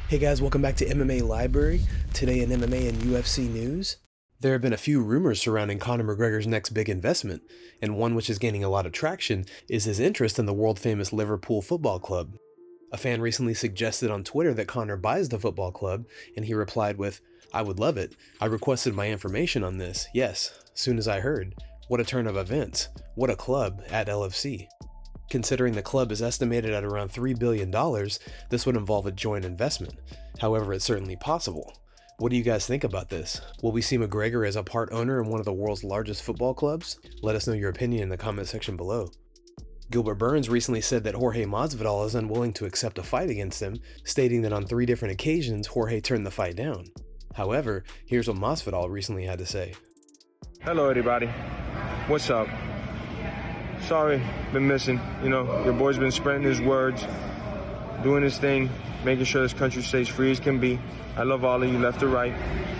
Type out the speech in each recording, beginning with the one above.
Hey guys, welcome back to MMA Library. Today in MMA and UFC news, there have been a few rumors surrounding Conor McGregor's next big investment, and one which is gaining a lot of traction is his interest in the world-famous Liverpool Football Club. A fan recently suggested on Twitter that Conor buys the football club, and he replied with, "I would love it. I requested my information on this, yes, soon as I heard. What a turn of events. What a club at LFC." Considering the club is estimated at around $3 billion, this would involve a joint investment. However, it's certainly possible. What do you guys think about this? Will we see McGregor as a part owner in one of the world's largest football clubs? Let us know your opinion in the comment section below. Gilbert Burns recently said that Jorge Masvidal is unwilling to accept a fight against him, stating that on 3 different occasions Jorge turned the fight down. However, here's what Masvidal recently had to say. Hello everybody, what's up? Sorry, been missing. You know, your boy's been spreading his words, doing his thing, making sure this country stays free as can be. I love all of you, left to right.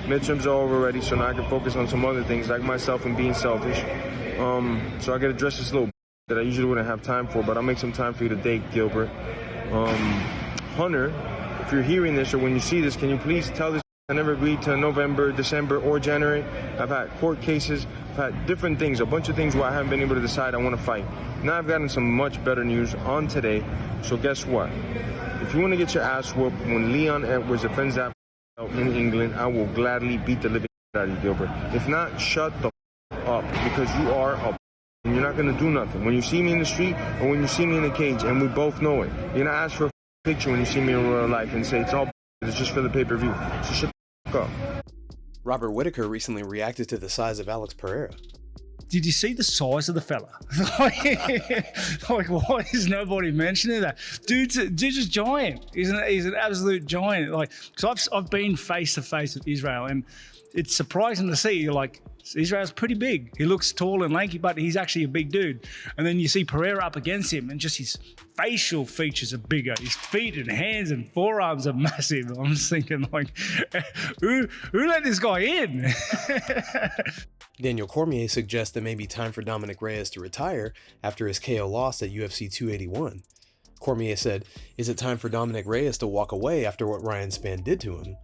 Midterms are over already, so now I can focus on some other things, like myself and being selfish. So I gotta address this little that I usually wouldn't have time for, but I'll make some time for you today, Gilbert. Hunter, if you're hearing this or when you see this, can you please tell this I never agreed to November, December, or January. I've had court cases, I've had different things, a bunch of things where I haven't been able to decide I want to fight. Now I've gotten some much better news on today, so guess what? If you want to get your ass whooped when Leon Edwards defends that in England, I will gladly beat the living out of you, Gilbert. If not, shut the up, because you are a and you're not going to do nothing. When you see me in the street or when you see me in the cage, and we both know it, you're going to ask for a picture when you see me in real life and say it's all it's just for the pay-per-view. So shut the fuck up. Robert Whittaker recently reacted to the size of Alex Pereira. Did you see the size of the fella? like, why is nobody mentioning that? Dude's just giant. He's an absolute giant. Like, because I've been face to face with Israel, and it's surprising to see. You're like, Israel's pretty big. He looks tall and lanky, but he's actually a big dude. And then you see Pereira up against him, and just his facial features are bigger. His feet and hands and forearms are massive. I'm just thinking, like, who let this guy in? Daniel Cormier suggests it may be time for Dominick Reyes to retire after his KO loss at UFC 281. Cormier said, "Is it time for Dominick Reyes to walk away after what Ryan Spann did to him?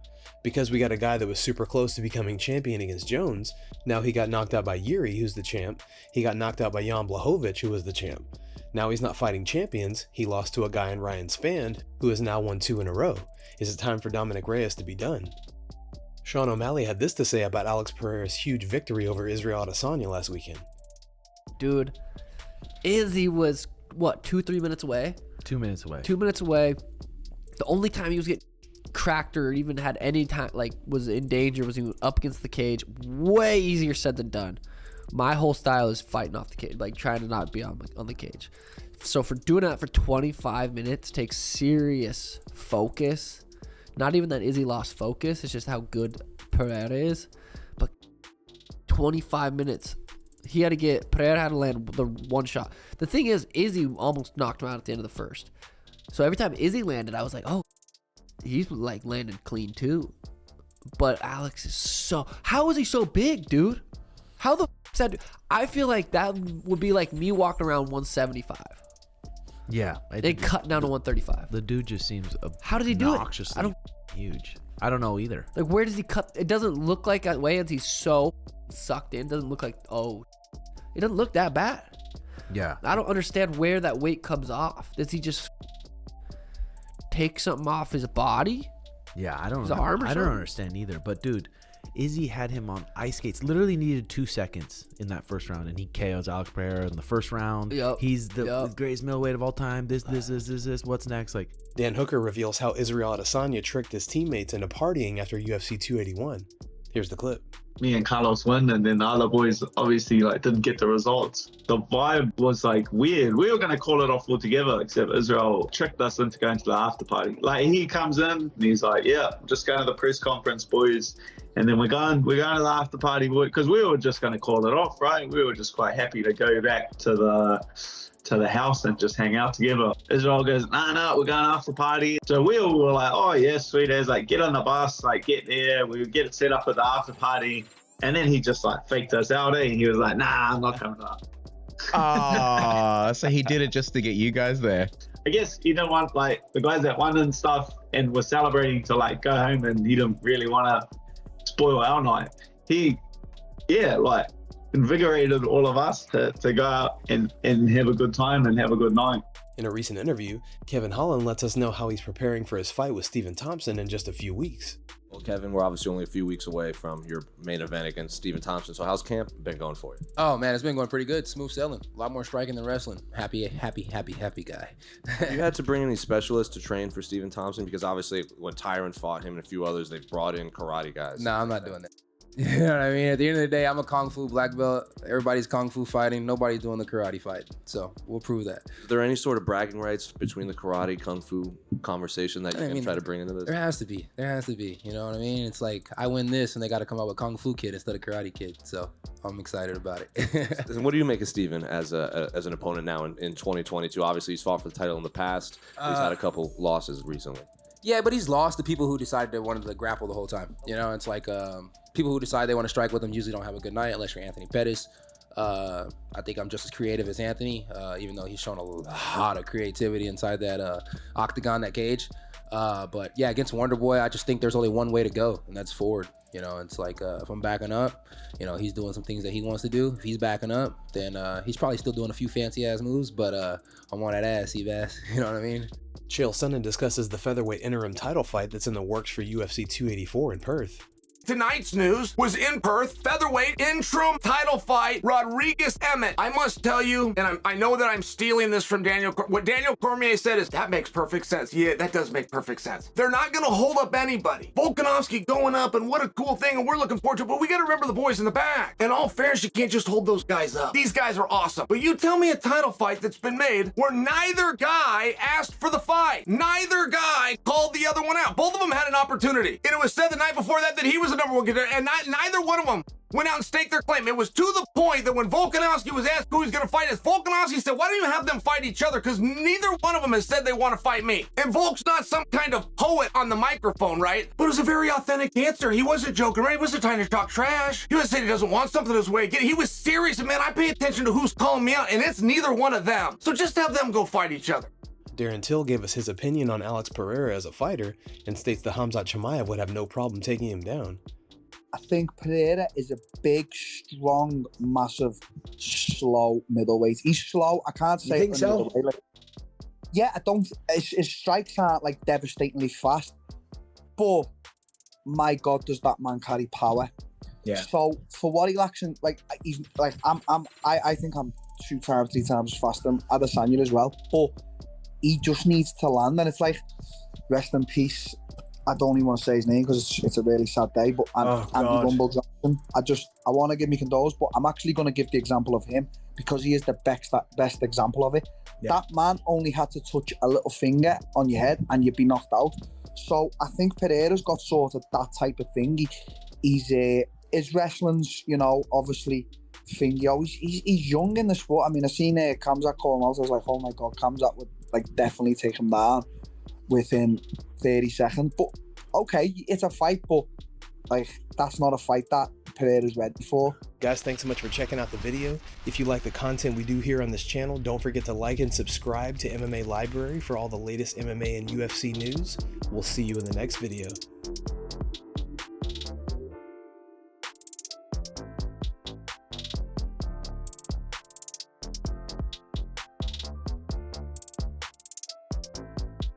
Because we got a guy that was super close to becoming champion against Jones. Now he got knocked out by Yuri, who's the champ. He got knocked out by Jan Blachowicz, who was the champ. Now he's not fighting champions. He lost to a guy in Ryan Spann, who has now won 2 in a row. Is it time for Dominick Reyes to be done?" Sean O'Malley had this to say about Alex Pereira's huge victory over Israel Adesanya last weekend. Dude, Izzy was, what, 2-3 minutes away? 2 minutes away. 2 minutes away. The only time he was getting cracked or even had any time, like, was in danger was he was up against the cage. Way easier said than done. My whole style is fighting off the cage, like trying to not be on the cage. So for doing that for 25 minutes takes serious focus. Not even that Izzy lost focus, it's just how good Pereira is. But 25 minutes, Pereira had to land the one shot. The thing is, Izzy almost knocked him out at the end of the first. So every time Izzy landed, I was like, oh, he's like landed clean too. But Alex is how is he so big, dude? How the f is that? I feel like that would be like me walking around 175. Yeah. They cut down to 135. The dude just seems how does he do it? I don't huge. I don't know either. Like, where does he cut? It doesn't look like at weigh-ins he's so sucked in. It doesn't look like, it doesn't look that bad. Yeah. I don't understand where that weight comes off. Does he just take something off his body? Yeah, I don't His know. arm or I don't something? understand either. But dude, Izzy had him on ice skates. Literally needed 2 seconds in that first round, and he KOs Alex Pereira in the first round. Yep. He's the greatest middleweight of all time. This. What's next? Like, Dan Hooker reveals how Israel Adesanya tricked his teammates into partying after UFC 281. Here's the clip. Me and Carlos won, and then the other boys obviously like didn't get the results. The vibe was like weird. We were gonna call it off altogether, except Israel tricked us into going to the after party. Like, he comes in and he's like, "Yeah, just going to the press conference, boys." And then we're going to the after party, because we were just going to call it off, right? We were just quite happy to go back to the house and just hang out together. Israel goes, no, we're going after party. So we all were like, oh yeah, sweet as, like, get on the bus, like, get there. We would get it set up at the after party. And then he just like faked us out, eh? He was like, nah, I'm not coming up. So he did it just to get you guys there. I guess he didn't want like the guys that won and stuff and were celebrating to like go home, and he didn't really want to spoil our night. He, like invigorated all of us to go out and have a good time and have a good night. In a recent interview, Kevin Holland lets us know how he's preparing for his fight with Stephen Thompson in just a few weeks. Well, Kevin, we're obviously only a few weeks away from your main event against Stephen Thompson. So how's camp been going for you? Oh man, it's been going pretty good. Smooth sailing. A lot more striking than wrestling. Happy guy. You had to bring in these specialists to train for Stephen Thompson because obviously when Tyron fought him and a few others, they've brought in karate guys. No, I'm not doing that. You know what I mean? At the end of the day, I'm a Kung Fu black belt. Everybody's Kung Fu fighting. Nobody's doing the karate fight. So we'll prove that. Is there any sort of bragging rights between the karate, Kung Fu conversation that you can try to bring into this? There has to be. You know what I mean? It's like, I win this and they got to come up with Kung Fu kid instead of karate kid. So I'm excited about it. And what do you make of Stephen as an opponent now in 2022? Obviously, he's fought for the title in the past. He's had a couple losses recently. Yeah, but he's lost to people who decided they wanted to grapple the whole time. You know, it's like people who decide they want to strike with him usually don't have a good night unless you're Anthony Pettis. I think I'm just as creative as Anthony, even though he's shown a lot of creativity inside that octagon, that cage. But yeah, against Wonderboy, I just think there's only one way to go, and that's forward. You know, it's like if I'm backing up, you know, he's doing some things that he wants to do. If he's backing up, then he's probably still doing a few fancy ass moves, but I'm on that ass, Seabass. You know what I mean? Chael Sonnen discusses the featherweight interim title fight that's in the works for UFC 284 in Perth. Tonight's news was in Perth, featherweight interim title fight, Rodriguez Emmett. I must tell you, and I know that I'm stealing this from what Daniel Cormier said is, that makes perfect sense. Yeah, that does make perfect sense. They're not gonna hold up anybody. Volkanovski going up, and what a cool thing, and we're looking forward to it, but we gotta remember the boys in the back. In all fairness, you can't just hold those guys up. These guys are awesome. But you tell me a title fight that's been made where neither guy asked for the fight. Neither guy called the other one out. Both of them had an opportunity. And it was said the night before that he was the number one contender, and neither one of them went out and staked their claim. It was to the point that when Volkanovski was asked who he's going to fight, Volkanovski said, why don't you have them fight each other? Because neither one of them has said they want to fight me. And Volk's not some kind of poet on the microphone, right? But it was a very authentic answer. He wasn't joking, right? He wasn't trying to talk trash. He wasn't saying he doesn't want something his way. He was serious, and man, I pay attention to who's calling me out, and it's neither one of them. So just have them go fight each other. Darren Till gave us his opinion on Alex Pereira as a fighter and states that Khamzat Chimaev would have no problem taking him down. I think Pereira is a big, strong, massive, slow middleweight. He's slow. I can't say. You think so? Yeah, I don't. His strikes aren't like devastatingly fast, but my God, does that man carry power? Yeah. So for what he lacks in, like he's like I think I'm 2 times, 3 times faster than Adesanya as well, but he just needs to land, and it's like, rest in peace. I don't even want to say his name because it's a really sad day, but Andy Rumble Johnson. I want to give me condolences, but I'm actually going to give the example of him because he is the best example of it. Yeah. That man only had to touch a little finger on your head and you'd be knocked out. So I think Pereira's got sort of that type of thing. His wrestling's, you know, obviously thingy. He's young in the sport. I mean, I seen Khamzat call him out. I was like, oh my God, Khamzat would like definitely take him down within 30 seconds. But okay, it's a fight, but like that's not a fight that Pereira's ready for. Guys, thanks so much for checking out the video. If you like the content we do here on this channel, don't forget to like and subscribe to MMA Library for all the latest MMA and UFC news. We'll see you in the next video.